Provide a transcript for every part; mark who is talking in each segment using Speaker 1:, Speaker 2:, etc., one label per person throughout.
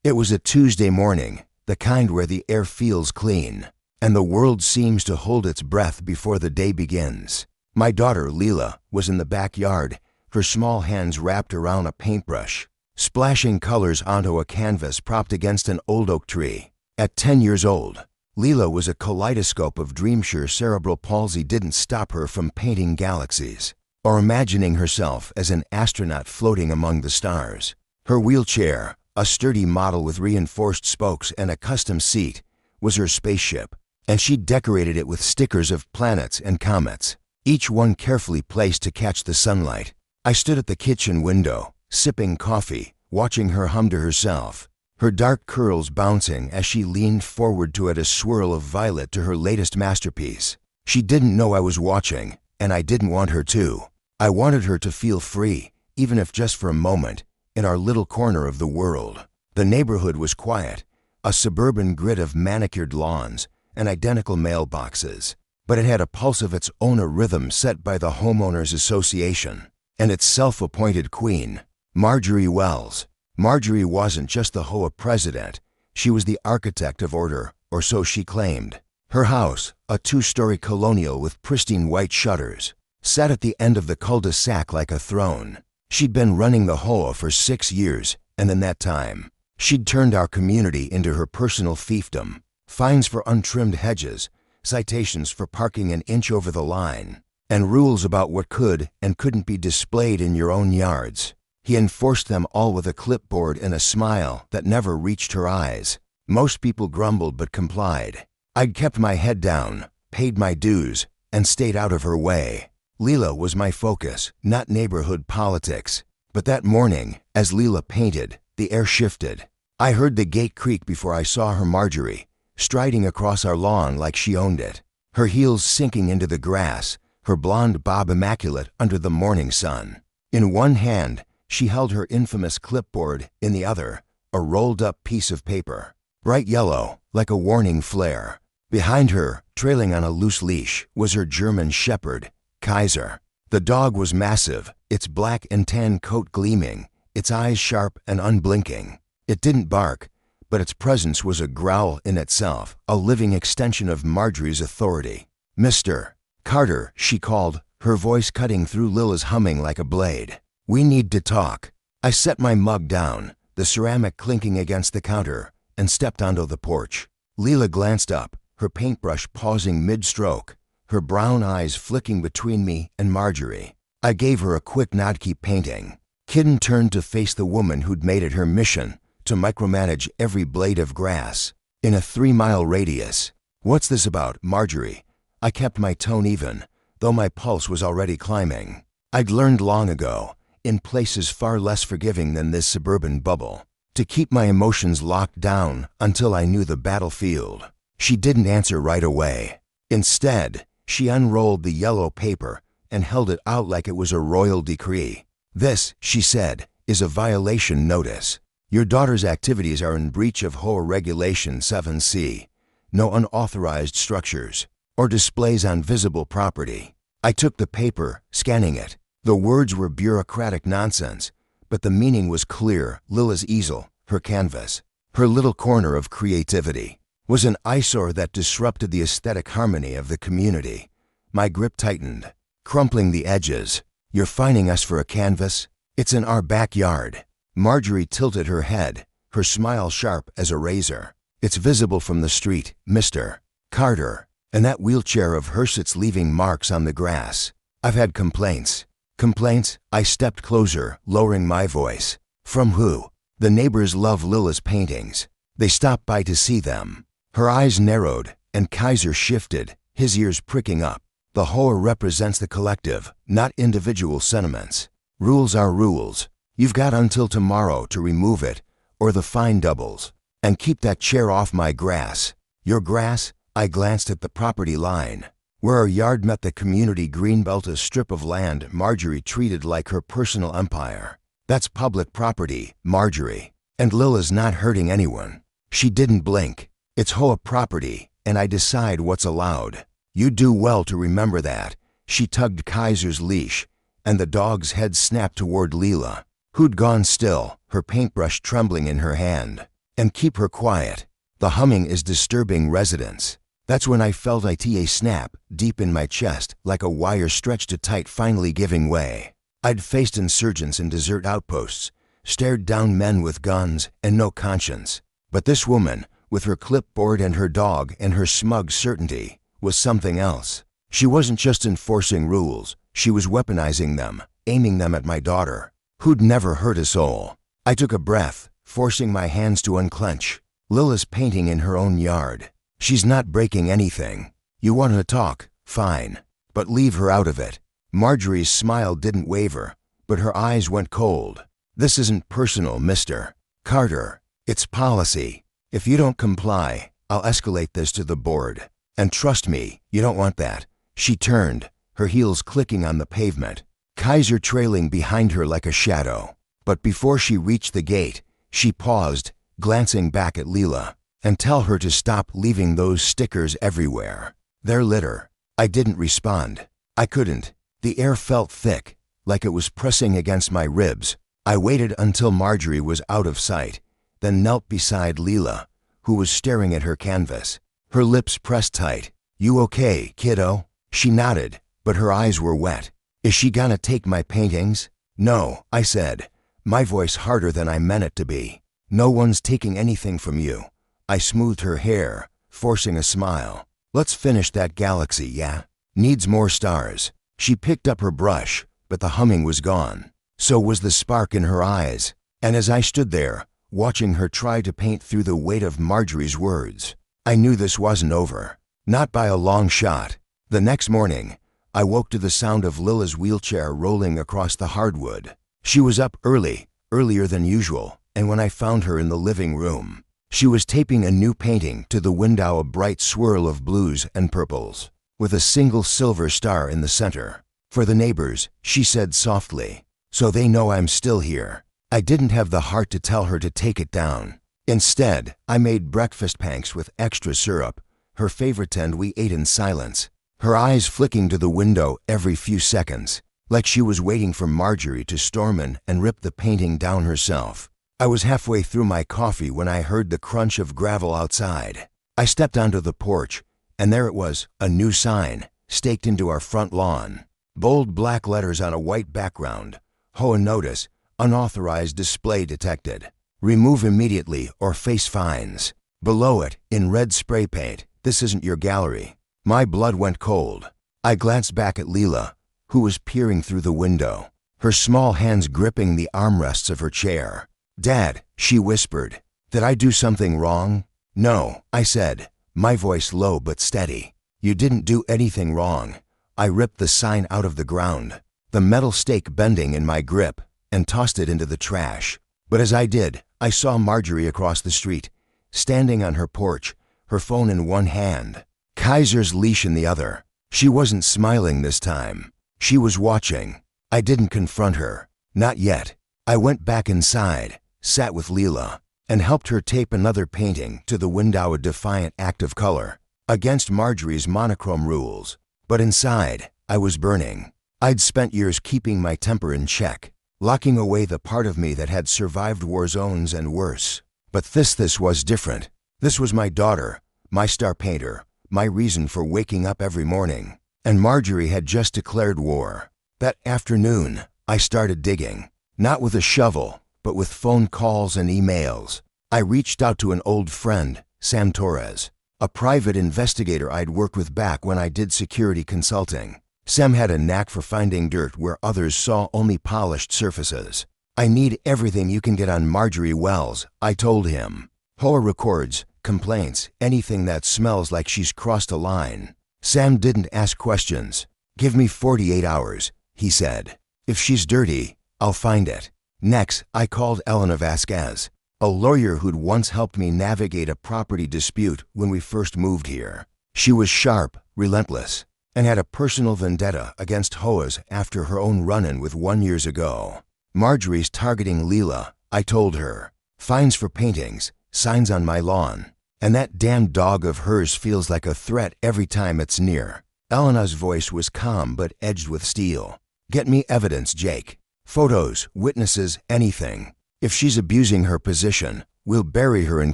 Speaker 1: It was a Tuesday morning, the kind where the air feels clean, and the world seems to hold its breath before the day begins. My daughter, Lila, was in the backyard, her small hands wrapped around a paintbrush, splashing colors onto a canvas propped against an old oak tree. At 10 years old, Lila was a kaleidoscope of dream-sure cerebral palsy didn't stop her from painting galaxies or imagining herself as an astronaut floating among the stars. Her wheelchair, a sturdy model with reinforced spokes and a custom seat, was her spaceship, and she decorated it with stickers of planets and comets, each one carefully placed to catch the sunlight. I stood at the kitchen window, sipping coffee, watching her hum to herself, her dark curls bouncing as she leaned forward to add a swirl of violet to her latest masterpiece. She didn't know I was watching, and I didn't want her to. I wanted her to feel free, even if just for a moment, in our little corner of the world. The neighborhood was quiet, a suburban grid of manicured lawns and identical mailboxes, but it had a pulse of its own, a rhythm set by the Homeowners Association and its self-appointed queen, Marjorie Wells. Marjorie wasn't just the HOA president, she was the architect of order, or so she claimed. Her house, a 2-story colonial with pristine white shutters, sat at the end of the cul-de-sac like a throne. She'd been running the HOA for 6 years, and in that time, she'd turned our community into her personal fiefdom. Fines for untrimmed hedges, citations for parking an inch over the line, and rules about what could and couldn't be displayed in your own yards. He enforced them all with a clipboard and a smile that never reached her eyes. Most people grumbled but complied. I'd kept my head down, paid my dues, and stayed out of her way. Lila was my focus, not neighborhood politics. But that morning, as Lila painted, the air shifted. I heard the gate creak before I saw her, Marjorie, striding across our lawn like she owned it, her heels sinking into the grass, her blonde bob immaculate under the morning sun. In one hand, she held her infamous clipboard, in the other, a rolled-up piece of paper, bright yellow, like a warning flare. Behind her, trailing on a loose leash, was her German shepherd, Kaiser. The dog was massive, its black and tan coat gleaming, its eyes sharp and unblinking. It didn't bark, but its presence was a growl in itself, a living extension of Marjorie's authority. "Mr. Carter," she called, her voice cutting through Lila's humming like a blade. "We need to talk." I set my mug down, the ceramic clinking against the counter, and stepped onto the porch. Lila glanced up, her paintbrush pausing mid-stroke, her brown eyes flicking between me and Marjorie. I gave her a quick nod, keep painting. Kitten turned to face the woman who'd made it her mission to micromanage every blade of grass in a 3-mile radius. "What's this about, Marjorie?" I kept my tone even, though my pulse was already climbing. I'd learned long ago, in places far less forgiving than this suburban bubble, to keep my emotions locked down until I knew the battlefield. She didn't answer right away. Instead, she unrolled the yellow paper and held it out like it was a royal decree. "This," she said, "is a violation notice. Your daughter's activities are in breach of HOA Regulation 7C. No unauthorized structures or displays on visible property." I took the paper, scanning it. The words were bureaucratic nonsense, but the meaning was clear. Lila's easel, her canvas, her little corner of creativity, was an eyesore that disrupted the aesthetic harmony of the community. My grip tightened, crumpling the edges. "You're fining us for a canvas? It's in our backyard." Marjorie tilted her head, her smile sharp as a razor. "It's visible from the street, Mr. Carter, and that wheelchair of hers, it's leaving marks on the grass. I've had complaints." "Complaints?" I stepped closer, lowering my voice. "From who?" "The neighbors love Lila's paintings. They stop by to see them." Her eyes narrowed, and Kaiser shifted, his ears pricking up. "The HOA represents the collective, not individual sentiments. Rules are rules. You've got until tomorrow to remove it, or the fine doubles. And keep that chair off my grass." "Your grass?" I glanced at the property line. Where our yard met the community greenbelt, a strip of land Marjorie treated like her personal empire. "That's public property, Marjorie. And Lila's not hurting anyone." She didn't blink. "It's HOA property, and I decide what's allowed. You do well to remember that." She tugged Kaiser's leash, and the dog's head snapped toward Lila, who'd gone still, her paintbrush trembling in her hand. And keep her quiet. The humming is disturbing residents. That's when I felt a snap deep in my chest, like a wire stretched too tight finally giving way. I'd faced insurgents in desert outposts, stared down men with guns and no conscience. But this woman, with her clipboard and her dog and her smug certainty, was something else. She wasn't just enforcing rules, she was weaponizing them, aiming them at my daughter, who'd never hurt a soul. I took a breath, forcing my hands to unclench. Lila's painting in her own yard. She's not breaking anything. You want to talk? Fine. But leave her out of it. Marjorie's smile didn't waver, but her eyes went cold. This isn't personal, Mr. Carter. It's policy. If you don't comply, I'll escalate this to the board. And trust me, you don't want that. She turned, her heels clicking on the pavement, Kaiser trailing behind her like a shadow. But before she reached the gate, she paused, glancing back at Lila. And tell her to stop leaving those stickers everywhere. They're litter. I didn't respond. I couldn't. The air felt thick, like it was pressing against my ribs. I waited until Marjorie was out of sight, then knelt beside Lila, who was staring at her canvas. Her lips pressed tight. You okay, kiddo? She nodded, but her eyes were wet. Is she gonna take my paintings? No, I said, my voice harder than I meant it to be. No one's taking anything from you. I smoothed her hair, forcing a smile. Let's finish that galaxy, yeah? Needs more stars. She picked up her brush, but the humming was gone. So was the spark in her eyes. And as I stood there, watching her try to paint through the weight of Marjorie's words, I knew this wasn't over. Not by a long shot. The next morning, I woke to the sound of Lila's wheelchair rolling across the hardwood. She was up early, earlier than usual, and when I found her in the living room, she was taping a new painting to the window, a bright swirl of blues and purples, with a single silver star in the center. For the neighbors, she said softly, so they know I'm still here. I didn't have the heart to tell her to take it down. Instead, I made breakfast pancakes with extra syrup, her favorite, and we ate in silence, her eyes flicking to the window every few seconds, like she was waiting for Marjorie to storm in and rip the painting down herself. I was halfway through my coffee when I heard the crunch of gravel outside. I stepped onto the porch, and there it was, a new sign, staked into our front lawn. Bold black letters on a white background. HOA notice, unauthorized display detected. Remove immediately or face fines. Below it, in red spray paint, this isn't your gallery. My blood went cold. I glanced back at Lila, who was peering through the window, her small hands gripping the armrests of her chair. Dad, she whispered. Did I do something wrong? No, I said, my voice low but steady. You didn't do anything wrong. I ripped the sign out of the ground, the metal stake bending in my grip, and tossed it into the trash. But as I did, I saw Marjorie across the street, standing on her porch, her phone in one hand, Kaiser's leash in the other. She wasn't smiling this time. She was watching. I didn't confront her. Not yet. I went back inside, sat with Lila, and helped her tape another painting to the window, a defiant act of color, against Marjorie's monochrome rules. But inside, I was burning. I'd spent years keeping my temper in check, locking away the part of me that had survived war zones and worse. But this was different. This was my daughter, my star painter, my reason for waking up every morning. And Marjorie had just declared war. That afternoon, I started digging, not with a shovel, but with phone calls and emails. I reached out to an old friend, Sam Torres, a private investigator I'd worked with back when I did security consulting. Sam had a knack for finding dirt where others saw only polished surfaces. I need everything you can get on Marjorie Wells, I told him. HOA records, complaints, anything that smells like she's crossed a line. Sam didn't ask questions. Give me 48 hours, he said. If she's dirty, I'll find it. Next, I called Elena Vasquez, a lawyer who'd once helped me navigate a property dispute when we first moved here. She was sharp, relentless, and had a personal vendetta against HOAs after her own run-in with 1 year ago. Marjorie's targeting Lila, I told her. Fines for paintings, signs on my lawn, and that damn dog of hers feels like a threat every time it's near. Elena's voice was calm but edged with steel. Get me evidence, Jake. Photos, witnesses, anything. If she's abusing her position, We'll bury her in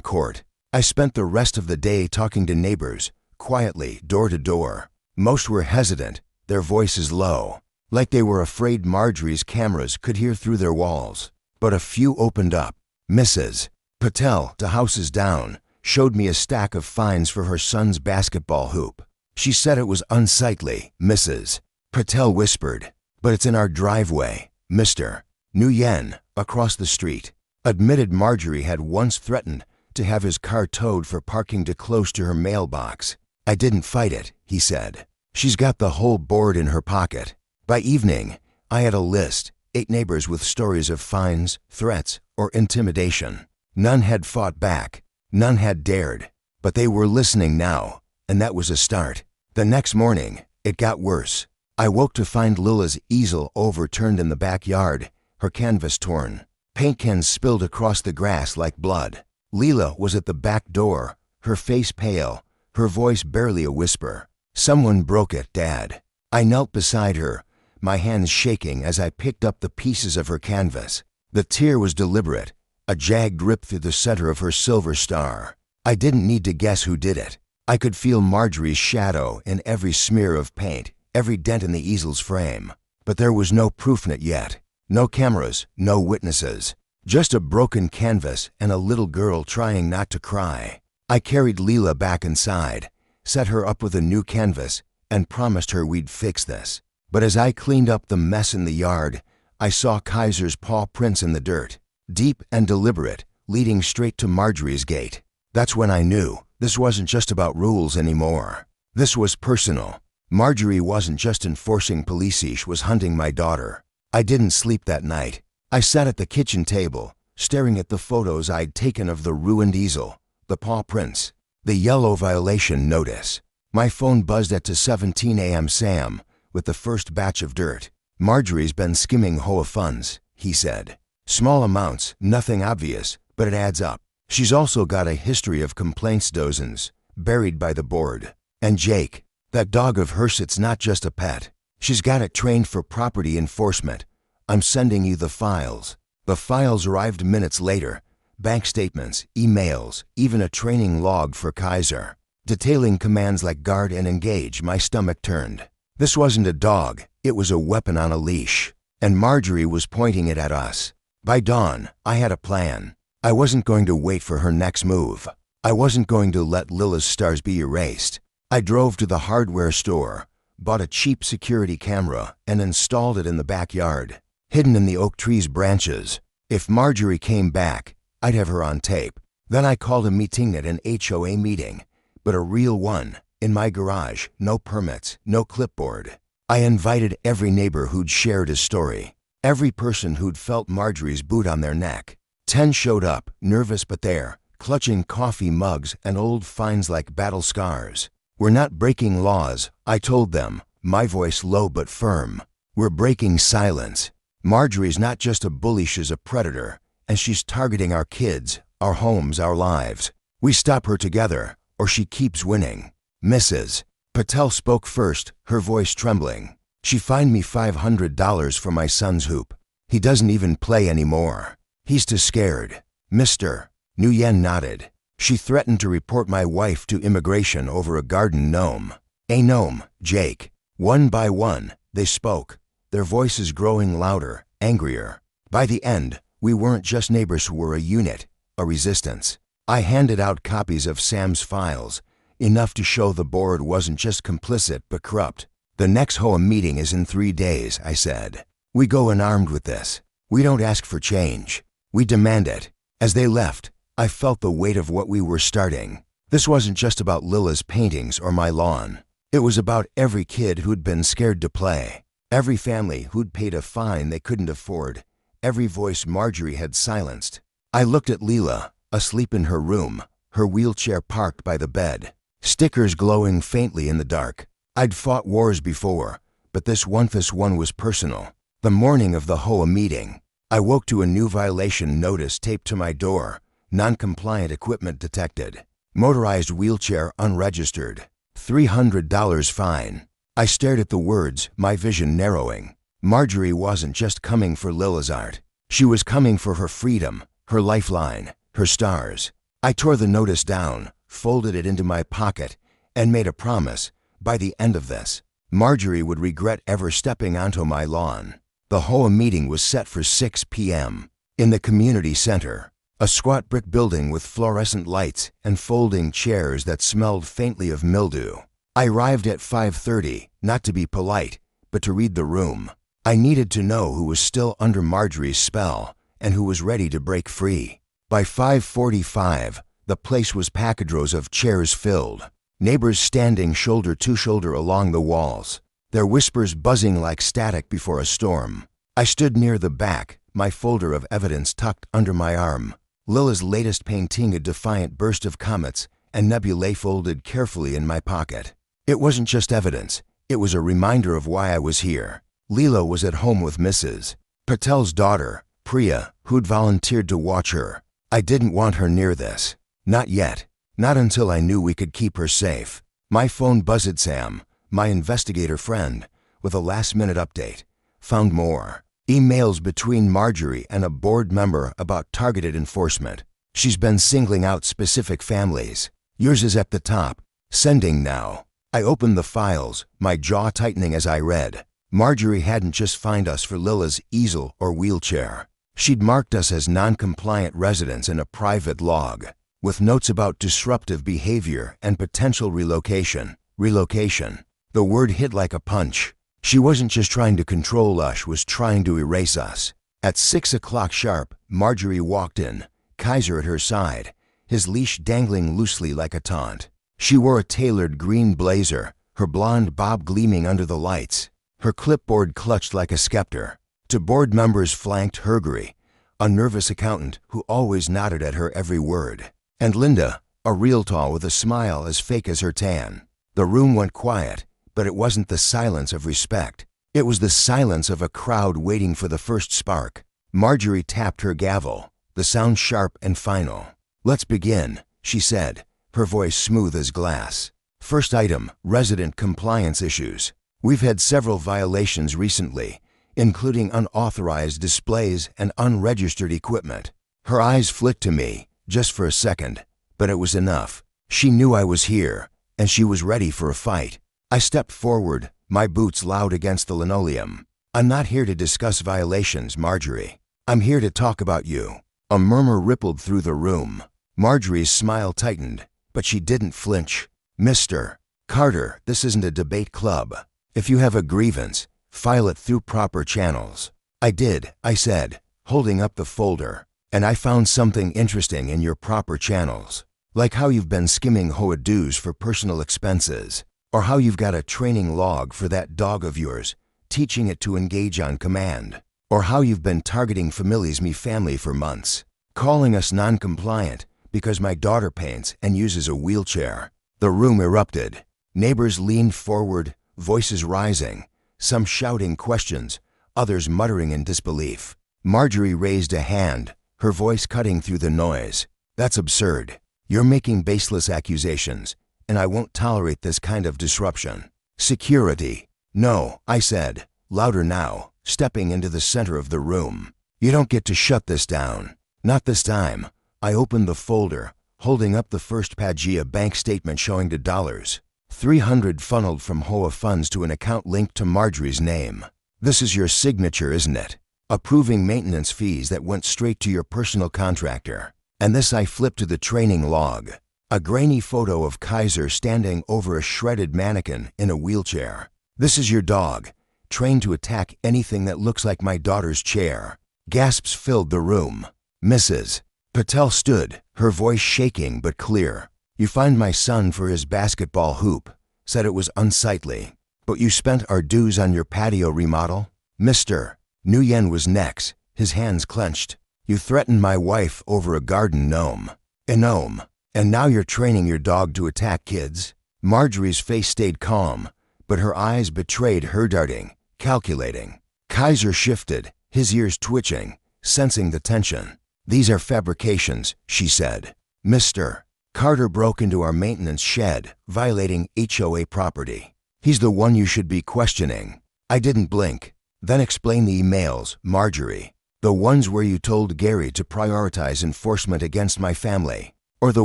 Speaker 1: court. I spent the rest of the day talking to neighbors, quietly, door to door. Most were hesitant, their voices low, like they were afraid Marjorie's cameras could hear through their walls. But a few opened up. Mrs. Patel, the houses down, showed me a stack of fines for her son's basketball hoop. She said it was unsightly. Mrs. Patel whispered, "But it's in our driveway." Mr. Nguyen, across the street, admitted Marjorie had once threatened to have his car towed for parking too close to her mailbox. "I didn't fight it," he said. "She's got the whole board in her pocket." By evening, I had a list, 8 neighbors with stories of fines, threats, or intimidation. None had fought back. None had dared. But they were listening now, and that was a start. The next morning, it got worse. I woke to find Lila's easel overturned in the backyard, her canvas torn. Paint cans spilled across the grass like blood. Lila was at the back door, her face pale, her voice barely a whisper. "Someone broke it, Dad." I knelt beside her, my hands shaking as I picked up the pieces of her canvas. The tear was deliberate, a jagged rip through the center of her silver star. I didn't need to guess who did it. I could feel Marjorie's shadow in every smear of paint, every dent in the easel's frame. But there was no proof in it yet. No cameras, no witnesses. Just a broken canvas and a little girl trying not to cry. I carried Lila back inside, set her up with a new canvas, and promised her we'd fix this. But as I cleaned up the mess in the yard, I saw Kaiser's paw prints in the dirt, deep and deliberate, leading straight to Marjorie's gate. That's when I knew this wasn't just about rules anymore. This was personal. Marjorie wasn't just enforcing police, she was hunting my daughter. I didn't sleep that night. I sat at the kitchen table, staring at the photos I'd taken of the ruined easel, the paw prints, the yellow violation notice. My phone buzzed at 2:17 a.m. Sam, with the first batch of dirt. "Marjorie's been skimming HOA funds," he said. "Small amounts, nothing obvious, but it adds up. She's also got a history of complaints, dozens, buried by the board. And Jake, that dog of hers, it's not just a pet. She's got it trained for property enforcement. I'm sending you the files." The files arrived minutes later. Bank statements, emails, even a training log for Kaiser. Detailing commands like guard and engage. My stomach turned. This wasn't a dog, it was a weapon on a leash. And Marjorie was pointing it at us. By dawn, I had a plan. I wasn't going to wait for her next move. I wasn't going to let Lila's stars be erased. I drove to the hardware store, bought a cheap security camera, and installed it in the backyard, hidden in the oak tree's branches. If Marjorie came back, I'd have her on tape. Then I called a meeting at an HOA meeting, but a real one, in my garage, no permits, no clipboard. I invited every neighbor who'd shared his story, every person who'd felt Marjorie's boot on their neck. 10 showed up, nervous but there, clutching coffee mugs and old finds like battle scars. "We're not breaking laws," I told them, my voice low but firm. "We're breaking silence. Marjorie's not just a bully, she's a predator, and she's targeting our kids, our homes, our lives. We stop her together, or she keeps winning." Mrs. Patel spoke first, her voice trembling. "She fined me $500 for my son's hoop. He doesn't even play anymore. He's too scared." Mr. Nguyen nodded. "She threatened to report my wife to immigration over a garden gnome." "A gnome, Jake." One by one, they spoke, their voices growing louder, angrier. By the end, we weren't just neighbors who were a unit, a resistance. I handed out copies of Sam's files, enough to show the board wasn't just complicit but corrupt. "The next HOA meeting is in 3 days, I said. "We go unarmed with this. We don't ask for change. We demand it." As they left, I felt the weight of what we were starting. This wasn't just about Lila's paintings or my lawn. It was about every kid who'd been scared to play, every family who'd paid a fine they couldn't afford, every voice Marjorie had silenced. I looked at Lila, asleep in her room, her wheelchair parked by the bed, stickers glowing faintly in the dark. I'd fought wars before, but this one was personal. The morning of the HOA meeting, I woke to a new violation notice taped to my door. Non-compliant equipment detected. Motorized wheelchair unregistered. $300 fine. I stared at the words, my vision narrowing. Marjorie wasn't just coming for Lila's art. She was coming for her freedom, her lifeline, her stars. I tore the notice down, folded it into my pocket, and made a promise. By the end of this, Marjorie would regret ever stepping onto my lawn. The HOA meeting was set for 6 p.m. in the community center, a squat brick building with fluorescent lights and folding chairs that smelled faintly of mildew. I arrived at 5:30, not to be polite, but to read the room. I needed to know who was still under Marjorie's spell and who was ready to break free. By 5:45, the place was packed, rows of chairs filled, neighbors standing shoulder to shoulder along the walls, their whispers buzzing like static before a storm. I stood near the back, my folder of evidence tucked under my arm, Lila's latest painting a defiant burst of comets and nebulae folded carefully in my pocket. It wasn't just evidence, it was a reminder of why I was here. Lila was at home with Mrs. Patel's daughter, Priya, who'd volunteered to watch her. I didn't want her near this. Not yet. Not until I knew we could keep her safe. My phone buzzed. Sam, my investigator friend, with a last-minute update, found more emails between Marjorie and a board member about targeted enforcement. She's been singling out specific families. Yours is at the top. Sending now. I opened the files, my jaw tightening as I read. Marjorie hadn't just fined us for Lila's easel or wheelchair. She'd marked us as non-compliant residents in a private log, with notes about disruptive behavior and potential relocation. Relocation. The word hit like a punch. She wasn't just trying to control us, she was trying to erase us. At 6 o'clock sharp, Marjorie walked in, Kaiser at her side, his leash dangling loosely like a taunt. She wore a tailored green blazer, her blonde bob gleaming under the lights, her clipboard clutched like a scepter. To board members flanked Hergery, a nervous accountant who always nodded at her every word, and Linda, a realtor with a smile as fake as her tan. The room went quiet, but it wasn't the silence of respect. It was the silence of a crowd waiting for the first spark. Marjorie tapped her gavel, the sound sharp and final. "Let's begin," she said, her voice smooth as glass. First item, resident compliance issues. We've had several violations recently, including unauthorized displays and unregistered equipment. Her eyes flicked to me, just for a second, but it was enough. She knew I was here, and she was ready for a fight. I stepped forward, my boots loud against the linoleum. "I'm not here to discuss violations, Marjorie. I'm here to talk about you." A murmur rippled through the room. Marjorie's smile tightened, but she didn't flinch. "Mr. Carter, this isn't a debate club. If you have a grievance, file it through proper channels." "I did," I said, holding up the folder, "and I found something interesting in your proper channels. Like how you've been skimming HOA dues for personal expenses, or how you've got a training log for that dog of yours, teaching it to engage on command, or how you've been targeting Families Me family for months, calling us non-compliant because my daughter paints and uses a wheelchair." The room erupted. Neighbors leaned forward, voices rising, some shouting questions, others muttering in disbelief. Marjorie raised a hand, her voice cutting through the noise. "That's absurd. You're making baseless accusations, and I won't tolerate this kind of disruption." "Security." "No," I said, louder now, stepping into the center of the room. "You don't get to shut this down. Not this time." I opened the folder, holding up the first page, a bank statement showing the $300 funneled from HOA funds to an account linked to Marjorie's name. "This is your signature, isn't it? Approving maintenance fees that went straight to your personal contractor." And this I flipped to the training log. A grainy photo of Kaiser standing over a shredded mannequin in a wheelchair. "This is your dog, trained to attack anything that looks like my daughter's chair." Gasps filled the room. Mrs. Patel stood, her voice shaking but clear. "You fined my son for his basketball hoop, said it was unsightly, but you spent our dues on your patio remodel." Mr. Nguyen was next, his hands clenched. "You threatened my wife over a garden gnome. A gnome. And now you're training your dog to attack kids." Marjorie's face stayed calm, but her eyes betrayed her darting, calculating. Kaiser shifted, his ears twitching, sensing the tension. "These are fabrications," she said. "Mr. Carter broke into our maintenance shed, violating HOA property. He's the one you should be questioning." I didn't blink. "Then explain the emails, Marjorie." The ones where you told Gary to prioritize enforcement against my family? Or the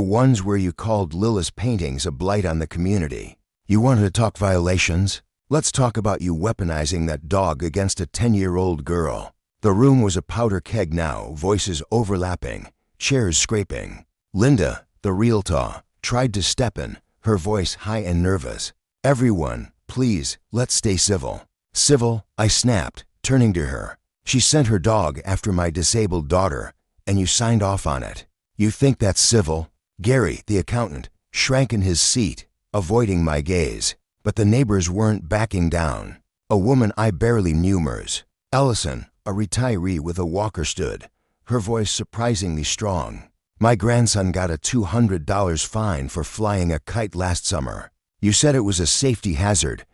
Speaker 1: ones where you called Lila's paintings a blight on the community? You wanted to talk violations? Let's talk about you weaponizing that dog against a 10-year-old girl. The room was a powder keg now, voices overlapping, chairs scraping. Linda, the realtor, tried to step in, her voice high and nervous. Everyone, please, let's stay civil. Civil? I snapped, turning to her. She sent her dog after my disabled daughter, and you signed off on it. You think that's civil? Gary, the accountant, shrank in his seat, avoiding my gaze. But the neighbors weren't backing down. A woman I barely knew, Ellison, a retiree with a walker, stood, her voice surprisingly strong. My grandson got a $200 fine for flying a kite last summer. You said it was a safety hazard.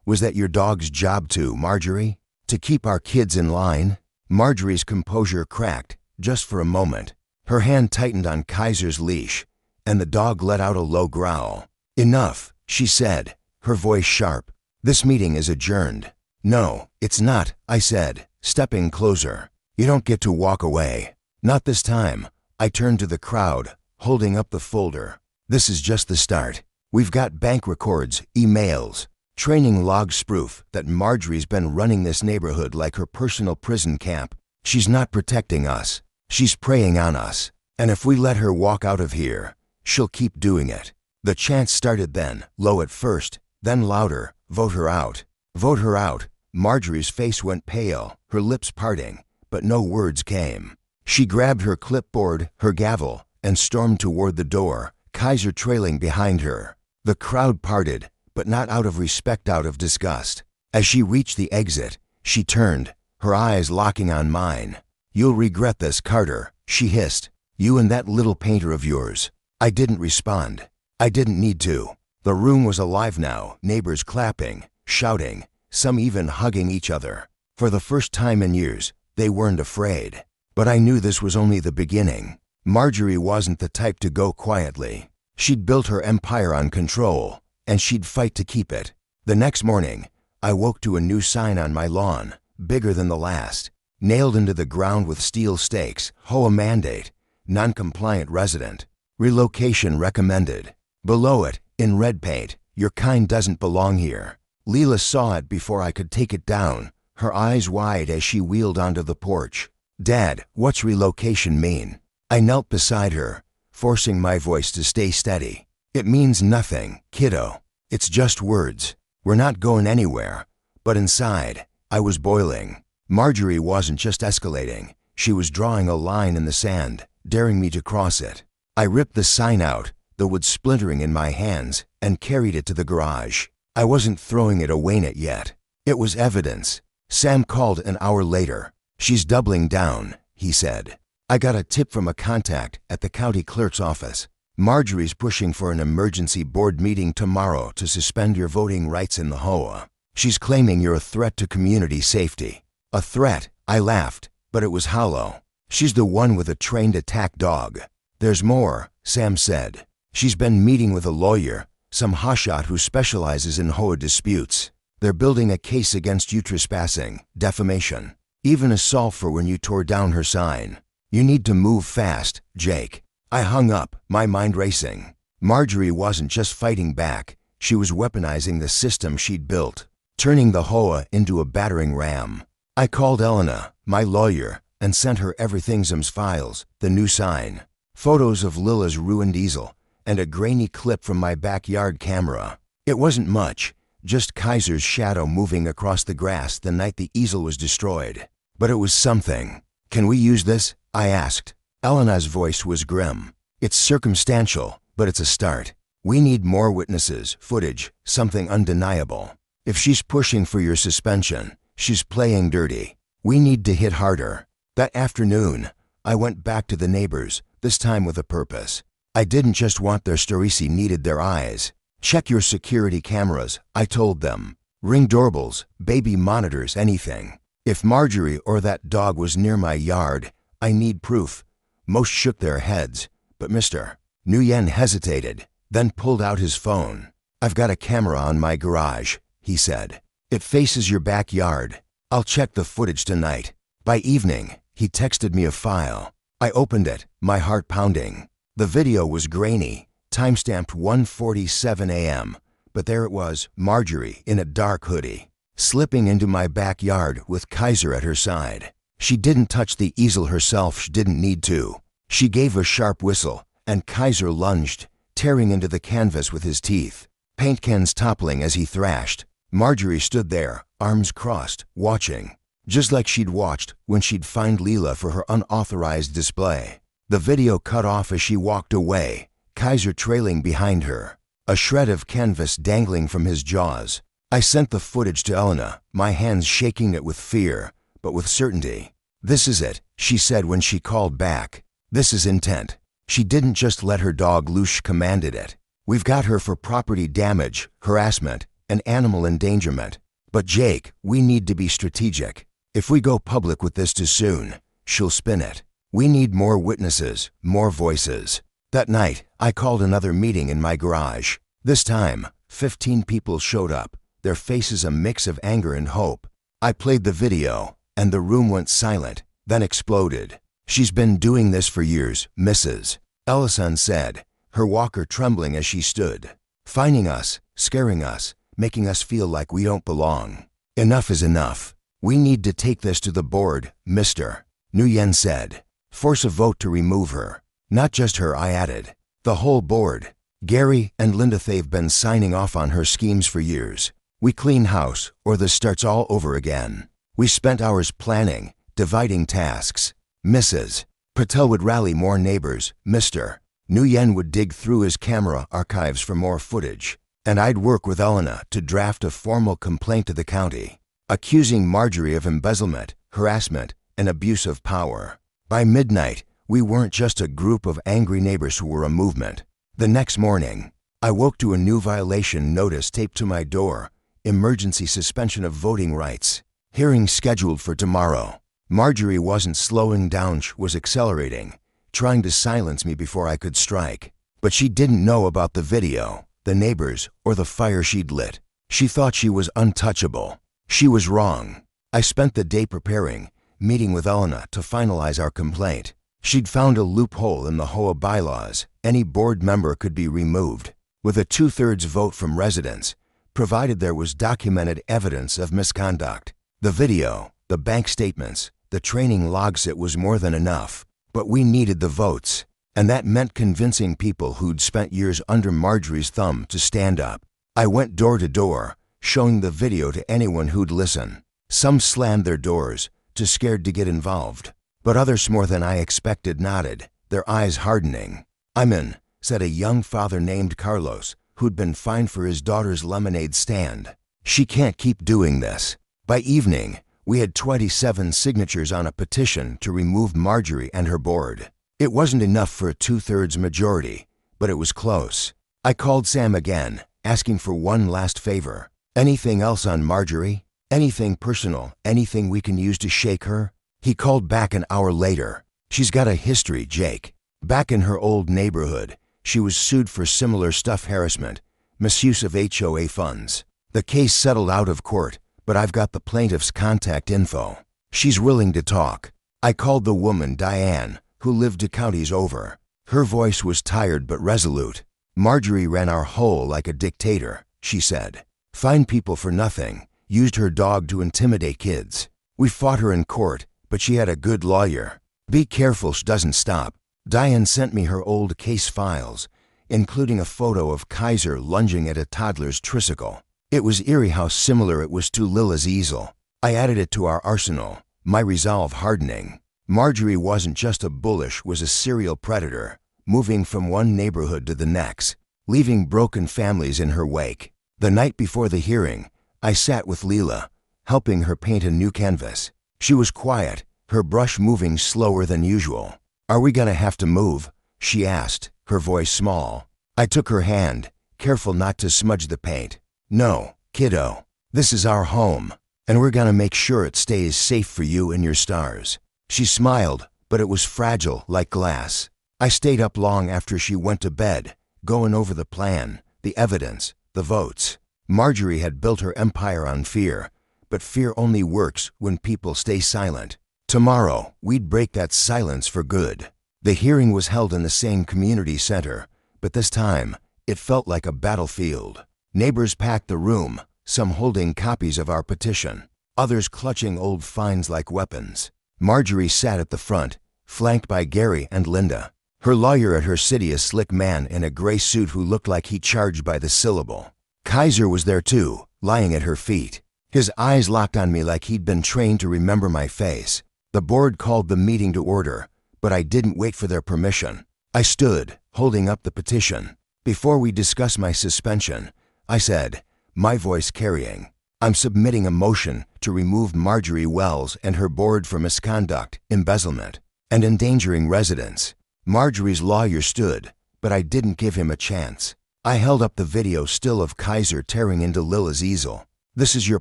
Speaker 1: Was that your dog's job too, Marjorie? To keep our kids in line? Marjorie's composure cracked, just for a moment. Her hand tightened on Kaiser's leash, and the dog let out a low growl. Enough, she said, her voice sharp. This meeting is adjourned. No, it's not, I said, stepping closer. You don't get to walk away. Not this time. I turned to the crowd, holding up the folder. This is just the start. We've got bank records, emails, training log proof that Marjorie's been running this neighborhood like her personal prison camp. She's not protecting us. She's preying on us. And if we let her walk out of here, she'll keep doing it. The chant started then, low at first, then louder. Vote her out. Vote her out. Marjorie's face went pale, her lips parting, but no words came. She grabbed her clipboard, her gavel, and stormed toward the door, Kaiser trailing behind her. The crowd parted, but not out of respect, out of disgust. As she reached the exit, she turned, her eyes locking on mine. You'll regret this, Carter, she hissed. You and that little painter of yours. I didn't respond. I didn't need to. The room was alive now, neighbors clapping, shouting, some even hugging each other. For the first time in years, they weren't afraid. But I knew this was only the beginning. Marjorie wasn't the type to go quietly. She'd built her empire on control, and she'd fight to keep it. The next morning, I woke to a new sign on my lawn, bigger than the last, nailed into the ground with steel stakes. HOA mandate, non-compliant resident, relocation recommended. Below it, in red paint, your kind doesn't belong here. Lila saw it before I could take it down, her eyes wide as she wheeled onto the porch. Dad, what's relocation mean? I knelt beside her, forcing my voice to stay steady. It means nothing, kiddo. It's just words. We're not going anywhere. But inside, I was boiling. Marjorie wasn't just escalating. She was drawing a line in the sand, daring me to cross it. I ripped the sign out, the wood splintering in my hands, and carried it to the garage. I wasn't throwing it away yet. It was evidence. Sam called an hour later. She's doubling down, he said. I got a tip from a contact at the county clerk's office. Marjorie's pushing for an emergency board meeting tomorrow to suspend your voting rights in the HOA. She's claiming you're a threat to community safety. A threat, I laughed, but it was hollow. She's the one with a trained attack dog. There's more, Sam said. She's been meeting with a lawyer, some hotshot who specializes in HOA disputes. They're building a case against you trespassing, defamation, even assault for when you tore down her sign. You need to move fast, Jake. I hung up, my mind racing. Marjorie wasn't just fighting back. She was weaponizing the system she'd built, turning the HOA into a battering ram. I called Elena, my lawyer, and sent her everything's files, the new sign, photos of Lila's ruined easel, and a grainy clip from my backyard camera. It wasn't much, just Kaiser's shadow moving across the grass the night the easel was destroyed. But it was something. Can we use this? I asked. Elena's voice was grim. It's circumstantial, but it's a start. We need more witnesses, footage, something undeniable. If she's pushing for your suspension, she's playing dirty. We need to hit harder. That afternoon, I went back to the neighbors, this time with a purpose. I didn't just want their story, needed their eyes. Check your security cameras, I told them. Ring doorbells, baby monitors, anything. If Marjorie or that dog was near my yard, I need proof. Most shook their heads, but Mr. Nguyen hesitated, then pulled out his phone. I've got a camera on my garage, he said. It faces your backyard. I'll check the footage tonight. By evening, He texted me a file. I opened it, my heart pounding. The video was grainy, timestamped 1:47 a.m., but there it was, Marjorie in a dark hoodie, slipping into my backyard with Kaiser at her side. She didn't touch the easel herself, she didn't need to. She gave a sharp whistle, and Kaiser lunged, tearing into the canvas with his teeth, paint cans toppling as he thrashed. Marjorie stood there, arms crossed, watching, just like she'd watched when she'd fined Lila for her unauthorized display. The video cut off as she walked away, Kaiser trailing behind her, a shred of canvas dangling from his jaws. I sent the footage to Elena, my hands shaking it with fear, but with certainty. "This is it," she said when she called back. "This is intent." She didn't just let her dog loose, she commanded it. "We've got her for property damage, harassment, and animal endangerment. But Jake, we need to be strategic. If we go public with this too soon, she'll spin it. We need more witnesses, more voices." That night, I called another meeting in my garage. This time, 15 people showed up, their faces a mix of anger and hope. I played the video, and the room went silent, then exploded. "She's been doing this for years, Mrs. Ellison said, her walker trembling as she stood. Finding us, scaring us, making us feel like we don't belong. Enough is enough. We need to take this to the board, Mr. Nguyen said. Force a vote to remove her. Not just her, I added. The whole board. Gary and Linda, they've been signing off on her schemes for years. We clean house, or this starts all over again. We spent hours planning, dividing tasks. Mrs. Patel would rally more neighbors, Mr. Nguyen would dig through his camera archives for more footage, and I'd work with Elena to draft a formal complaint to the county, accusing Marjorie of embezzlement, harassment, and abuse of power. By midnight, we weren't just a group of angry neighbors who were a movement. The next morning, I woke to a new violation notice taped to my door, emergency suspension of voting rights, hearing scheduled for tomorrow. Marjorie wasn't slowing down, she was accelerating, trying to silence me before I could strike. But she didn't know about the video, the neighbors, or the fire she'd lit. She thought she was untouchable. She was wrong. I spent the day preparing, meeting with Elena to finalize our complaint. She'd found a loophole in the HOA bylaws. Any board member could be removed, with a 2/3 vote from residents, provided there was documented evidence of misconduct. The video, the bank statements, the training logs, it was more than enough. But we needed the votes, and that meant convincing people who'd spent years under Marjorie's thumb to stand up. I went door to door, showing the video to anyone who'd listen. Some slammed their doors, too scared to get involved, but others more than I expected nodded, their eyes hardening. "I'm in," said a young father named Carlos, who'd been fined for his daughter's lemonade stand. "She can't keep doing this." By evening, we had 27 signatures on a petition to remove Marjorie and her board. It wasn't enough for a 2/3 majority, but it was close. I called Sam again, asking for one last favor. "Anything else on Marjorie? Anything personal, anything we can use to shake her?" He called back an hour later. "She's got a history, Jake. Back in her old neighborhood, she was sued for similar stuff, harassment, misuse of HOA funds. The case settled out of court, but I've got the plaintiff's contact info. She's willing to talk." I called the woman, Diane, who lived 2 counties over. Her voice was tired but resolute. "Marjorie ran our hole like a dictator," she said. "Fined people for nothing, used her dog to intimidate kids. We fought her in court, but she had a good lawyer. Be careful she doesn't stop." Diane sent me her old case files, including a photo of Kaiser lunging at a toddler's tricycle. It was eerie how similar it was to Lila's easel. I added it to our arsenal, my resolve hardening. Marjorie wasn't just a bullish, was a serial predator, moving from one neighborhood to the next, leaving broken families in her wake. The night before the hearing, I sat with Lila, helping her paint a new canvas. She was quiet, her brush moving slower than usual. "Are we gonna have to move?" she asked, her voice small. I took her hand, careful not to smudge the paint. "No, kiddo. This is our home, and we're gonna make sure it stays safe for you and your stars." She smiled, but it was fragile like glass. I stayed up long after she went to bed, going over the plan, the evidence, the votes. Marjorie had built her empire on fear, but fear only works when people stay silent. Tomorrow, we'd break that silence for good. The hearing was held in the same community center, but this time, it felt like a battlefield. Neighbors packed the room, some holding copies of our petition, others clutching old fines like weapons. Marjorie sat at the front, flanked by Gary and Linda. Her lawyer at her city, a slick man in a gray suit who looked like he charged by the syllable. Kaiser was there too, lying at her feet. His eyes locked on me like he'd been trained to remember my face. The board called the meeting to order, but I didn't wait for their permission. I stood, holding up the petition. Before we discuss my suspension, I said, my voice carrying, I'm submitting a motion to remove Marjorie Wells and her board for misconduct, embezzlement, and endangering residents. Marjorie's lawyer stood, but I didn't give him a chance. I held up the video still of Kaiser tearing into Lila's easel. This is your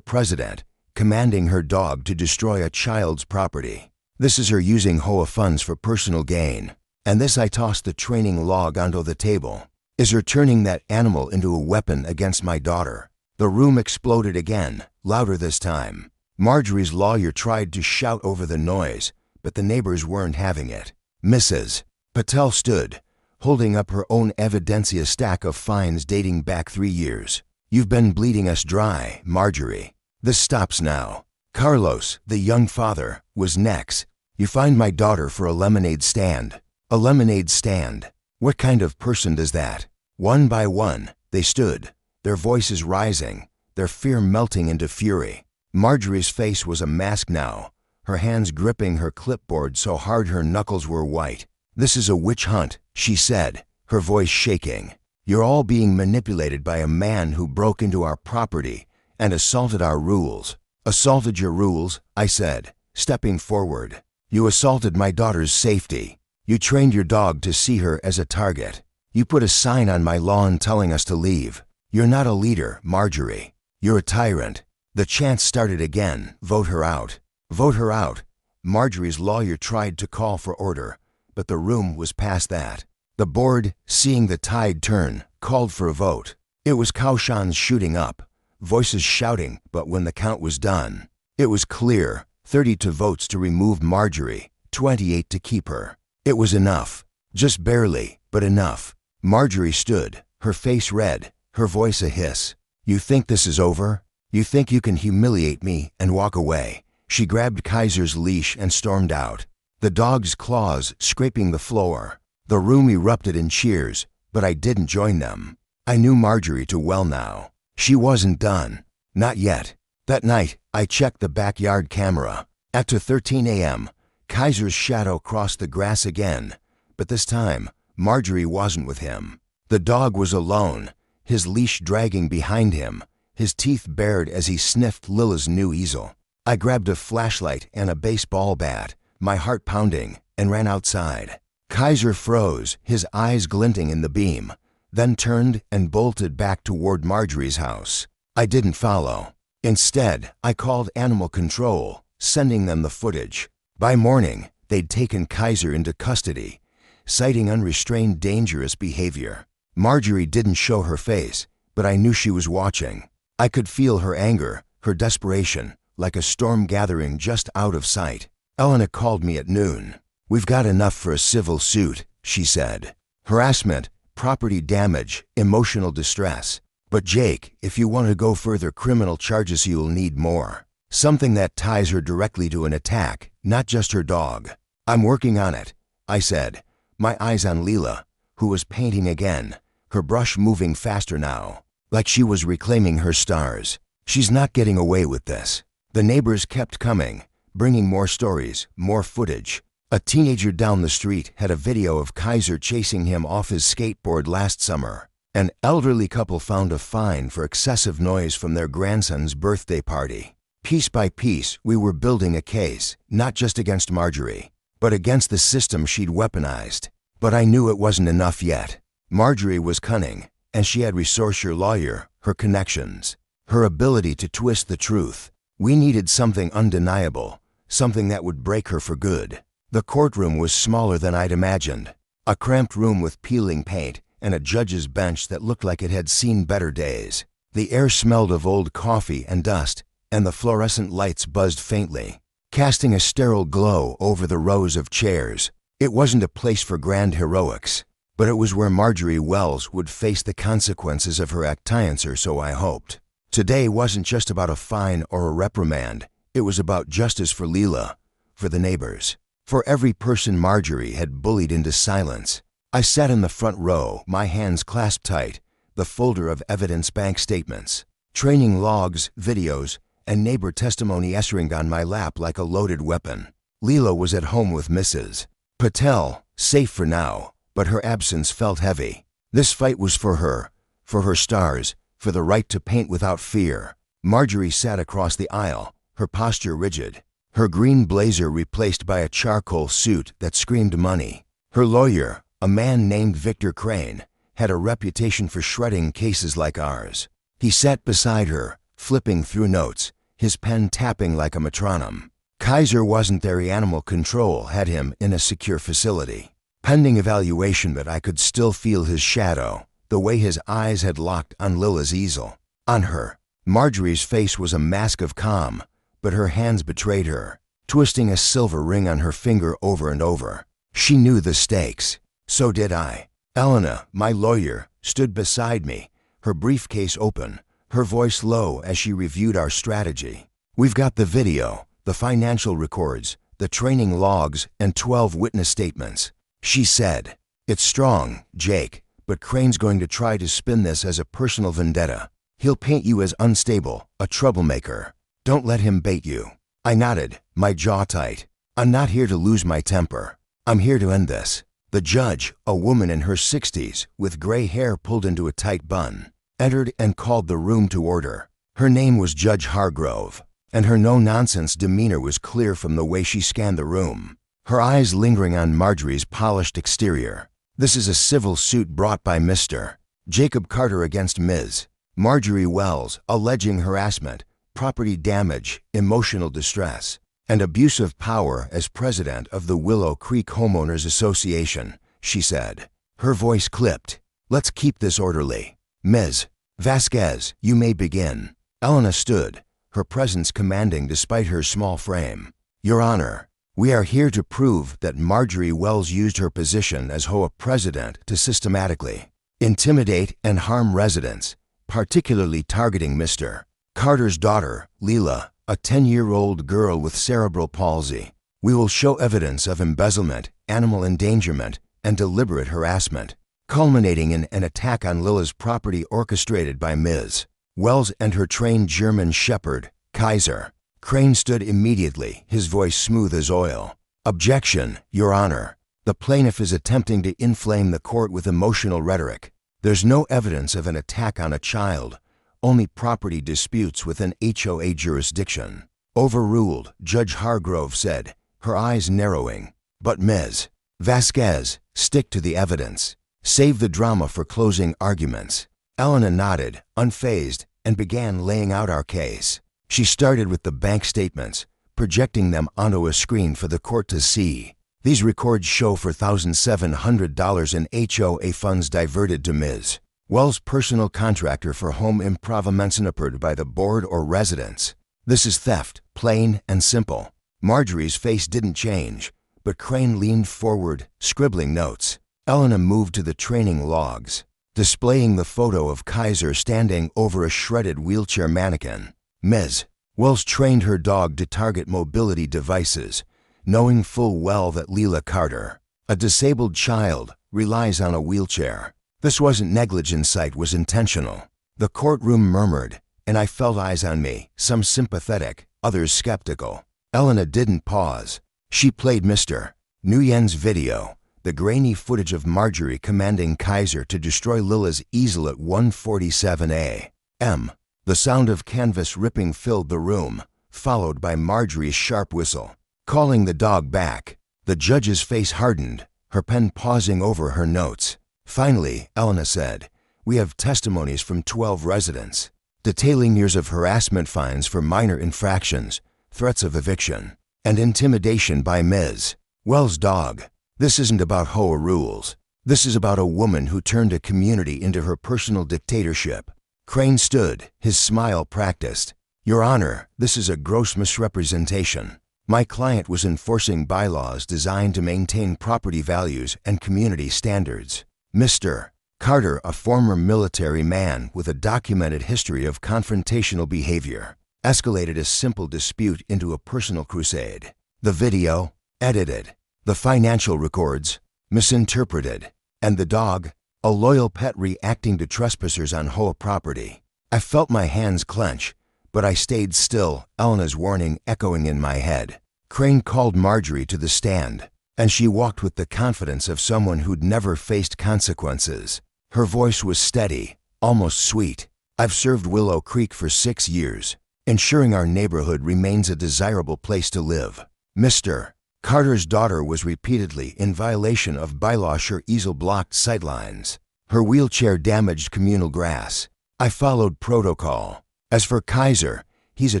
Speaker 1: president, commanding her dog to destroy a child's property. This is her using HOA funds for personal gain. And this, I tossed the training log onto the table, is her turning that animal into a weapon against my daughter. The room exploded again, louder this time. Marjorie's lawyer tried to shout over the noise, but the neighbors weren't having it. Mrs. Patel stood, holding up her own evidencia stack of fines dating back 3 years. You've been bleeding us dry, Marjorie. This stops now. Carlos, the young father, was next. You fined my daughter for a lemonade stand. A lemonade stand. What kind of person does that? One by one, they stood, their voices rising, their fear melting into fury. Marjorie's face was a mask now, her hands gripping her clipboard so hard her knuckles were white. This is a witch hunt, she said, her voice shaking. You're all being manipulated by a man who broke into our property and assaulted our rules. Assaulted your rules, I said, stepping forward. You assaulted my daughter's safety. You trained your dog to see her as a target. You put a sign on my lawn telling us to leave. You're not a leader, Marjorie. You're a tyrant. The chant started again. Vote her out. Vote her out. Marjorie's lawyer tried to call for order, but the room was past that. The board, seeing the tide turn, called for a vote. It was cautions shooting up, voices shouting, but when the count was done, it was clear, 32 votes to remove Marjorie, 28 to keep her. It was enough. Just barely, but enough. Marjorie stood, her face red, her voice a hiss. You think this is over? You think you can humiliate me and walk away? She grabbed Kaiser's leash and stormed out, the dog's claws scraping the floor. The room erupted in cheers, but I didn't join them. I knew Marjorie too well now. She wasn't done. Not yet. That night, I checked the backyard camera. At 2:13 a.m., Kaiser's shadow crossed the grass again, but this time, Marjorie wasn't with him. The dog was alone, his leash dragging behind him, his teeth bared as he sniffed Lila's new easel. I grabbed a flashlight and a baseball bat, my heart pounding, and ran outside. Kaiser froze, his eyes glinting in the beam, then turned and bolted back toward Marjorie's house. I didn't follow. Instead, I called animal control, sending them the footage. By morning, they'd taken Kaiser into custody, citing unrestrained dangerous behavior. Marjorie didn't show her face, but I knew she was watching. I could feel her anger, her desperation, like a storm gathering just out of sight. Elena called me at noon. We've got enough for a civil suit, she said. Harassment, property damage, emotional distress. But Jake, if you want to go further criminal charges, you'll need more. Something that ties her directly to an attack, not just her dog. I'm working on it, I said, my eyes on Lila, who was painting again, her brush moving faster now, like she was reclaiming her stars. She's not getting away with this. The neighbors kept coming, bringing more stories, more footage. A teenager down the street had a video of Kaiser chasing him off his skateboard last summer. An elderly couple found a fine for excessive noise from their grandson's birthday party. Piece by piece, we were building a case, not just against Marjorie, but against the system she'd weaponized. But I knew it wasn't enough yet. Marjorie was cunning, and she had resourced your lawyer, her connections, her ability to twist the truth. We needed something undeniable, something that would break her for good. The courtroom was smaller than I'd imagined. A cramped room with peeling paint and a judge's bench that looked like it had seen better days. The air smelled of old coffee and dust, and the fluorescent lights buzzed faintly. casting a sterile glow over the rows of chairs. It wasn't a place for grand heroics, but it was where Marjorie Wells would face the consequences of her actions, or so I hoped. Today wasn't just about a fine or a reprimand. It was about justice for Lila, for the neighbors, for every person Marjorie had bullied into silence. I sat in the front row, my hands clasped tight, the folder of evidence, bank statements, training logs, videos, and neighbor testimony essering on my lap like a loaded weapon. Lila was at home with Mrs. Patel, safe for now, but her absence felt heavy. This fight was for her stars, for the right to paint without fear. Marjorie sat across the aisle, her posture rigid, her green blazer replaced by a charcoal suit that screamed money. Her lawyer, a man named Victor Crane, had a reputation for shredding cases like ours. He sat beside her, flipping through notes, his pen tapping like a metronome. Kaiser wasn't there. Animal control had him in a secure facility, pending evaluation, but I could still feel his shadow, the way his eyes had locked on Lila's easel. On her, Marjorie's face was a mask of calm, but her hands betrayed her, twisting a silver ring on her finger over and over. She knew the stakes. So did I. Elena, my lawyer, stood beside me, her briefcase open, her voice low as she reviewed our strategy. We've got the video, the financial records, the training logs, and 12 witness statements. She said, "It's strong, Jake, but Crane's going to try to spin this as a personal vendetta. He'll paint you as unstable, a troublemaker. Don't let him bait you." I nodded, my jaw tight. I'm not here to lose my temper. I'm here to end this. The judge, a woman in her 60s, with gray hair pulled into a tight bun, entered and called the room to order. Her name was Judge Hargrove, and her no-nonsense demeanor was clear from the way she scanned the room, her eyes lingering on Marjorie's polished exterior. "This is a civil suit brought by Mr. Jacob Carter against Ms. Marjorie Wells, alleging harassment, property damage, emotional distress, and abuse of power as president of the Willow Creek Homeowners Association," she said. Her voice clipped. "Let's keep this orderly. Ms. Vasquez, you may begin." Elena stood, her presence commanding despite her small frame. "Your Honor, we are here to prove that Marjorie Wells used her position as HOA president to systematically intimidate and harm residents, particularly targeting Mr. Carter's daughter, Lila, a 10-year-old girl with cerebral palsy. We will show evidence of embezzlement, animal endangerment, and deliberate harassment, culminating in an attack on Lila's property orchestrated by Ms. Wells and her trained German shepherd, Kaiser." Crane stood immediately, his voice smooth as oil. "Objection, Your Honor. The plaintiff is attempting to inflame the court with emotional rhetoric. There's no evidence of an attack on a child, only property disputes within HOA jurisdiction." "Overruled," Judge Hargrove said, her eyes narrowing. "But Ms. Vasquez, stick to the evidence. Save the drama for closing arguments." Elena nodded, unfazed, and began laying out our case. She started with the bank statements, projecting them onto a screen for the court to see. "These records show $4,700 in HOA funds diverted to Ms. Wells' personal contractor for home improvements by the board or residents. This is theft, plain and simple." Marjorie's face didn't change, but Crane leaned forward, scribbling notes. Elena moved to the training logs, displaying the photo of Kaiser standing over a shredded wheelchair mannequin. "Ms. Wells trained her dog to target mobility devices, knowing full well that Lila Carter, a disabled child, relies on a wheelchair. This wasn't negligence, it was intentional." The courtroom murmured, and I felt eyes on me, some sympathetic, others skeptical. Elena didn't pause. She played Mr. Nguyen's video, the grainy footage of Marjorie commanding Kaiser to destroy Lila's easel at 1:47 a.m. The sound of canvas ripping filled the room, followed by Marjorie's sharp whistle, calling the dog back. The judge's face hardened, her pen pausing over her notes. Finally, Elena said, "We have testimonies from 12 residents, detailing years of harassment, fines for minor infractions, threats of eviction, and intimidation by Ms. Wells' dog. This isn't about HOA rules. This is about a woman who turned a community into her personal dictatorship." Crane stood, his smile practiced. "Your Honor, this is a gross misrepresentation. My client was enforcing bylaws designed to maintain property values and community standards. Mr. Carter, a former military man with a documented history of confrontational behavior, escalated a simple dispute into a personal crusade. The video, edited. The financial records, misinterpreted. And the dog, a loyal pet reacting to trespassers on HOA property. I felt my hands clench, but I stayed still, Elena's warning echoing in my head. Crane called Marjorie to the stand, and she walked with the confidence of someone who'd never faced consequences. Her voice was steady, almost sweet. I've served Willow Creek for 6 years, ensuring our neighborhood remains a desirable place to live. Mr. Carter's daughter was repeatedly in violation of bylaw. Her easel blocked sightlines. Her wheelchair damaged communal grass. I followed protocol. As for Kaiser, he's a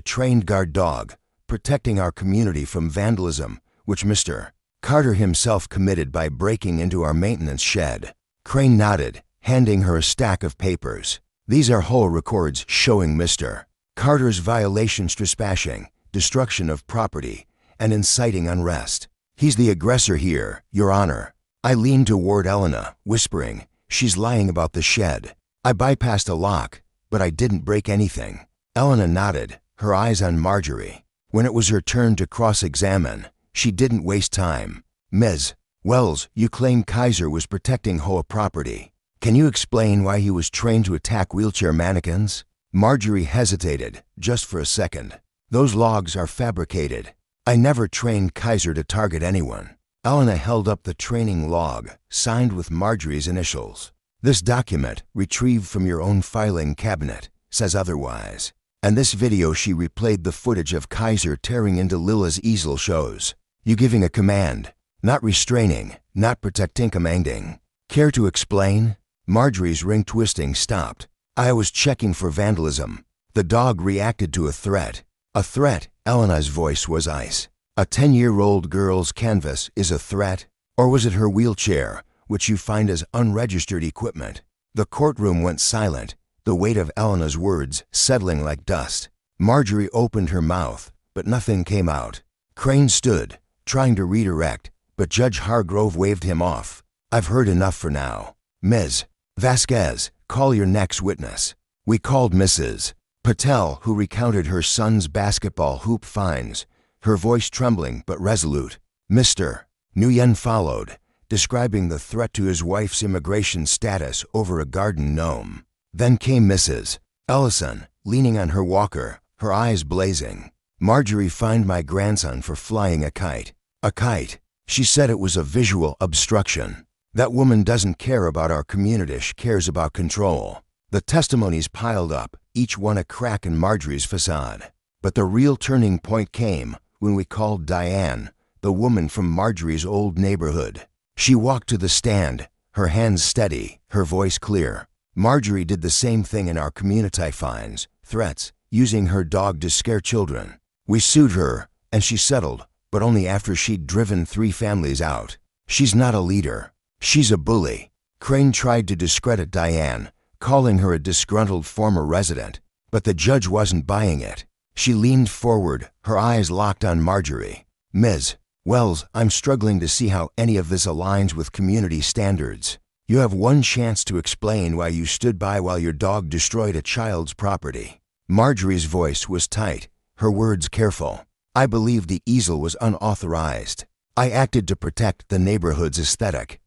Speaker 1: trained guard dog, protecting our community from vandalism, which Mr. Carter himself committed by breaking into our maintenance shed. Crane nodded, handing her a stack of papers. These are HOA records showing Mr. Carter's violations: trespassing, destruction of property, and inciting unrest. He's the aggressor here, Your Honor. I leaned toward Elena, whispering, "She's lying about the shed. I bypassed a lock, but I didn't break anything." Elena nodded, her eyes on Marjorie. When it was her turn to cross-examine, she didn't waste time. "Ms. Wells, you claim Kaiser was protecting HOA property. Can you explain why he was trained to attack wheelchair mannequins?" Marjorie hesitated, just for a second. "Those logs are fabricated. I never trained Kaiser to target anyone." Elena held up the training log, signed with Marjorie's initials. "This document, retrieved from your own filing cabinet, says otherwise." And this video she replayed the footage of Kaiser tearing into Lila's easel shows. "You giving a command, not restraining, not protecting, commanding. Care to explain?" Marjorie's ring twisting stopped. "I was checking for vandalism. The dog reacted to a threat." "A threat?" Elena's voice was ice. "A 10-year-old girl's canvas is a threat? Or was it her wheelchair, which you find as unregistered equipment?" The courtroom went silent, the weight of Elena's words settling like dust. Marjorie opened her mouth, but nothing came out. Crane stood, trying to redirect, but Judge Hargrove waved him off. "I've heard enough for now. Ms. Vasquez, call your next witness." We called Mrs. Patel, who recounted her son's basketball hoop fines, her voice trembling but resolute. Mr. Nguyen followed, describing the threat to his wife's immigration status over a garden gnome. Then came Mrs. Ellison, leaning on her walker, her eyes blazing. "Marjorie fined my grandson for flying a kite." "A kite?" She said it was a visual obstruction. "That woman doesn't care about our community, she cares about control." The testimonies piled up, each one a crack in Marjorie's facade. But the real turning point came when we called Diane, the woman from Marjorie's old neighborhood. She walked to the stand, her hands steady, her voice clear. "Marjorie did the same thing in our community: fines, threats, using her dog to scare children. We sued her, and she settled, but only after she'd driven 3 families out. She's not a leader. She's a bully." Crane tried to discredit Diane, calling her a disgruntled former resident, but the judge wasn't buying it. She leaned forward, her eyes locked on Marjorie. "Ms. Wells, I'm struggling to see how any of this aligns with community standards. You have one chance to explain why you stood by while your dog destroyed a child's property." Marjorie's voice was tight, her words careful. "I believe the easel was unauthorized. I acted to protect the neighborhood's aesthetic.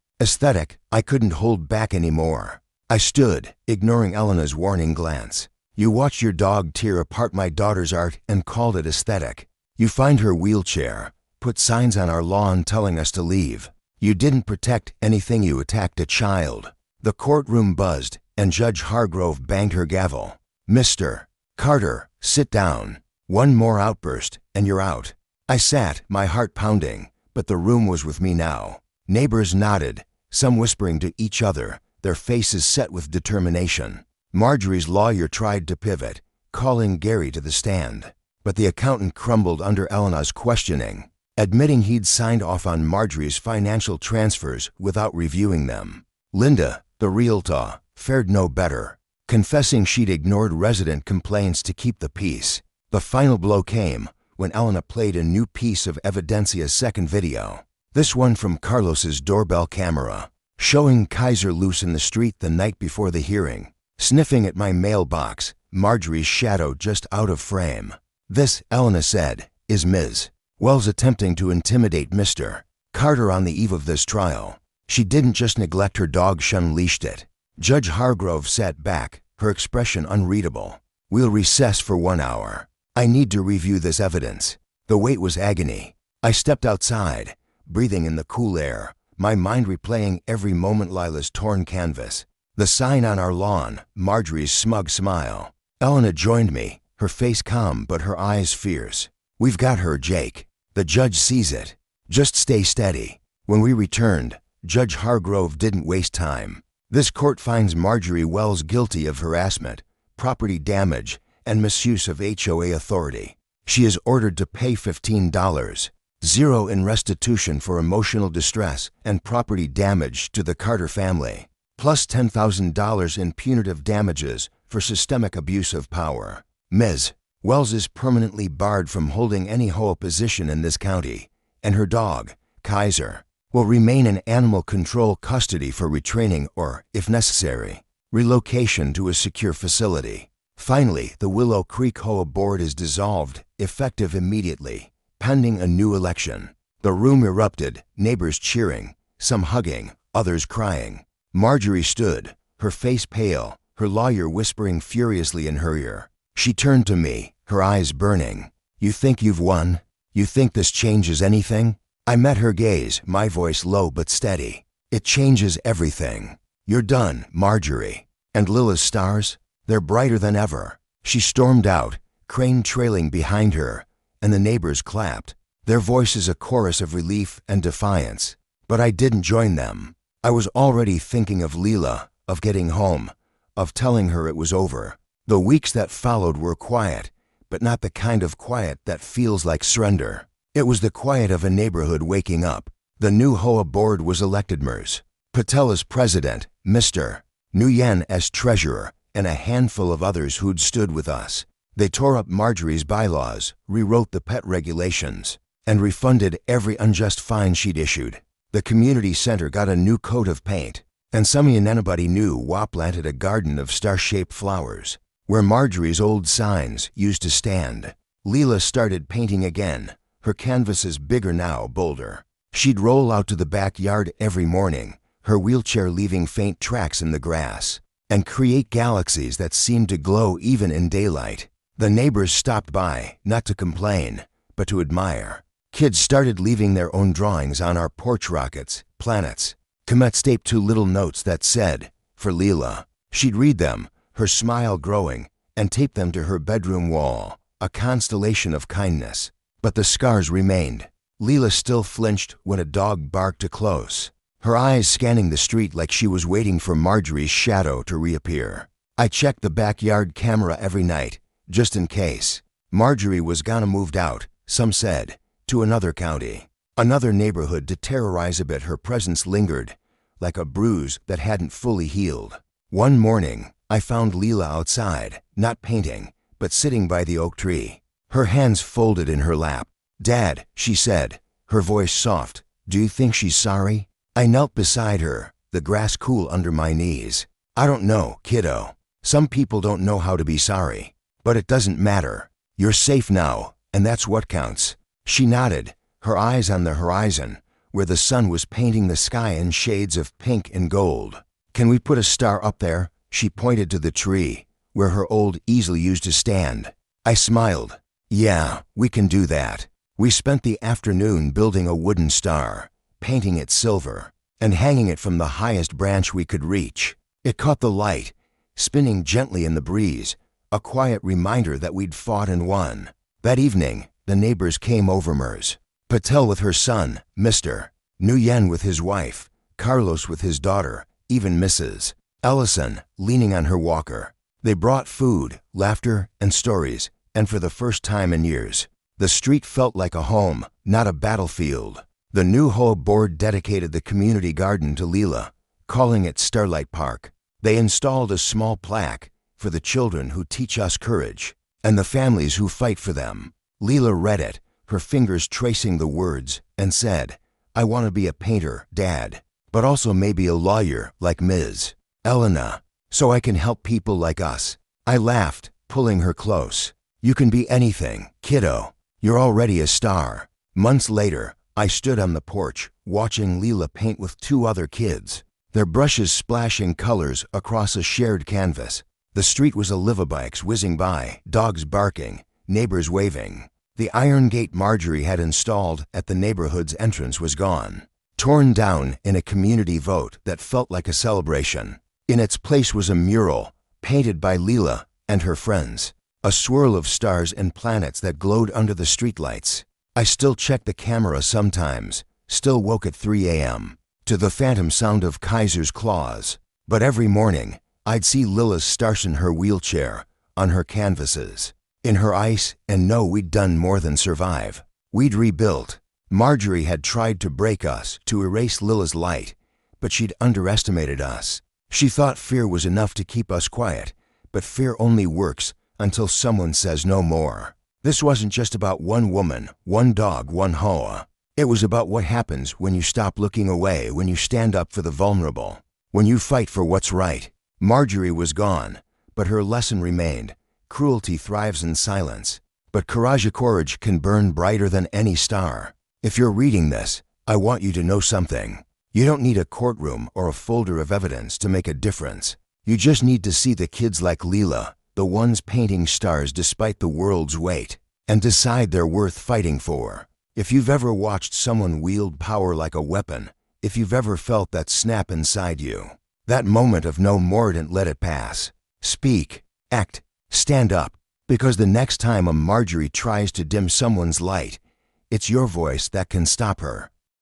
Speaker 1: I couldn't hold back anymore." I stood, ignoring Elena's warning glance. "You watched your dog tear apart my daughter's art and called it aesthetic. You fined her wheelchair, put signs on our lawn telling us to leave. You didn't protect anything, you attacked a child." The courtroom buzzed, and Judge Hargrove banged her gavel. "Mr. Carter, sit down. One more outburst, and you're out." I sat, my heart pounding, but the room was with me now. Neighbors nodded, some whispering to each other, their faces set with determination. Marjorie's lawyer tried to pivot, calling Gary to the stand. But the accountant crumbled under Elena's questioning, admitting he'd signed off on Marjorie's financial transfers without reviewing them. Linda, the realtor, fared no better, confessing she'd ignored resident complaints to keep the peace. The final blow came when Elena played a new piece of Evidencia's second video. This one from Carlos's doorbell camera, showing Kaiser loose in the street the night before the hearing, sniffing at my mailbox, Marjorie's shadow just out of frame. This, Elena said, is Ms. Wells attempting to intimidate Mr. Carter on the eve of this trial. She didn't just neglect her dog, she unleashed it. Judge Hargrove sat back, her expression unreadable. We'll recess for 1 hour. I need to review this evidence. The wait was agony. I stepped outside, breathing in the cool air, my mind replaying every moment. Lila's torn canvas, the sign on our lawn, Marjorie's smug smile. Elena joined me, her face calm but her eyes fierce. We've got her, Jake. The judge sees it. Just stay steady. When we returned, Judge Hargrove didn't waste time. This court finds Marjorie Wells guilty of harassment, property damage, and misuse of HOA authority. She is ordered to pay $15.00 in restitution for emotional distress and property damage to the Carter family, plus $10,000 in punitive damages for systemic abuse of power. Ms. Wells is permanently barred from holding any HOA position in this county, and her dog, Kaiser, will remain in animal control custody for retraining or, if necessary, relocation to a secure facility. Finally, the Willow Creek HOA board is dissolved, effective immediately, pending a new election. The room erupted, neighbors cheering, some hugging, others crying. Marjorie stood, her face pale, her lawyer whispering furiously in her ear. She turned to me, her eyes burning. You think you've won? You think this changes anything? I met her gaze, my voice low but steady. It changes everything. You're done, Marjorie. And Lila's stars? They're brighter than ever. She stormed out, Crane trailing behind her, and the neighbors clapped, their voices a chorus of relief and defiance. But I didn't join them. I was already thinking of Lila, of getting home, of telling her it was over. The weeks that followed were quiet, but not the kind of quiet that feels like surrender. It was the quiet of a neighborhood waking up. The new HOA board was elected. Ms. Patel as president, Mr. Nguyen as treasurer, and a handful of others who'd stood with us. They tore up Marjorie's bylaws, rewrote the pet regulations, and refunded every unjust fine she'd issued. The community center got a new coat of paint, and anybody knew WA planted a garden of star-shaped flowers, where Marjorie's old signs used to stand. Lila started painting again, her canvases bigger now, bolder. She'd roll out to the backyard every morning, her wheelchair leaving faint tracks in the grass, and create galaxies that seemed to glow even in daylight. The neighbors stopped by, not to complain, but to admire. Kids started leaving their own drawings on our porch: rockets, planets, comets, taped to little notes that said, for Lila. She'd read them, her smile growing, and tape them to her bedroom wall, a constellation of kindness. But the scars remained. Lila still flinched when a dog barked too close, her eyes scanning the street like she was waiting for Marjorie's shadow to reappear. I checked the backyard camera every night, just in case. Marjorie was gonna moved out, some said, to another county, another neighborhood to terrorize a bit. Her presence lingered, like a bruise that hadn't fully healed. One morning, I found Lila outside, not painting, but sitting by the oak tree, her hands folded in her lap. Dad, she said, her voice soft, do you think she's sorry? I knelt beside her, the grass cool under my knees. I don't know, kiddo. Some people don't know how to be sorry. But it doesn't matter. You're safe now, and that's what counts. She nodded, her eyes on the horizon, where the sun was painting the sky in shades of pink and gold. Can we put a star up there? She pointed to the tree, where her old easel used to stand. I smiled. Yeah, we can do that. We spent the afternoon building a wooden star, painting it silver, and hanging it from the highest branch we could reach. It caught the light, spinning gently in the breeze, a quiet reminder that we'd fought and won. That evening, the neighbors came over. Ms. Patel with her son, Mr. Nguyen with his wife, Carlos with his daughter, even Mrs. Ellison leaning on her walker. They brought food, laughter, and stories, and for the first time in years, the street felt like a home, not a battlefield. The new HOA board dedicated the community garden to Lila, calling it Starlight Park. They installed a small plaque for the children who teach us courage, and the families who fight for them. Lila read it, her fingers tracing the words, and said, "I want to be a painter, Dad, but also maybe a lawyer like Ms. Elena, so I can help people like us." I laughed, pulling her close. "You can be anything, kiddo. You're already a star." Months later, I stood on the porch, watching Lila paint with 2 other kids, their brushes splashing colors across a shared canvas. The street was alive with bikes whizzing by, dogs barking, neighbors waving. The iron gate Marjorie had installed at the neighborhood's entrance was gone, torn down in a community vote that felt like a celebration. In its place was a mural, painted by Lila and her friends, a swirl of stars and planets that glowed under the streetlights. I still checked the camera sometimes, still woke at 3 a.m. to the phantom sound of Kaiser's claws. But every morning, I'd see Lila starch in her wheelchair, on her canvases, in her ice, and know we'd done more than survive. We'd rebuilt. Marjorie had tried to break us, to erase Lila's light, but she'd underestimated us. She thought fear was enough to keep us quiet, but fear only works until someone says no more. This wasn't just about one woman, one dog, one HOA. It was about what happens when you stop looking away, when you stand up for the vulnerable, when you fight for what's right. Marjorie was gone, but her lesson remained. Cruelty thrives in silence, but courage can burn brighter than any star. If you're reading this, I want you to know something. You don't need a courtroom or a folder of evidence to make a difference. You just need to see the kids like Lila, the ones painting stars despite the world's weight, and decide they're worth fighting for. If you've ever watched someone wield power like a weapon, if you've ever felt that snap inside you, that moment of no more, don't let it pass. Speak, act, stand up, because the next time a Marjorie tries to dim someone's light, it's your voice that can stop her.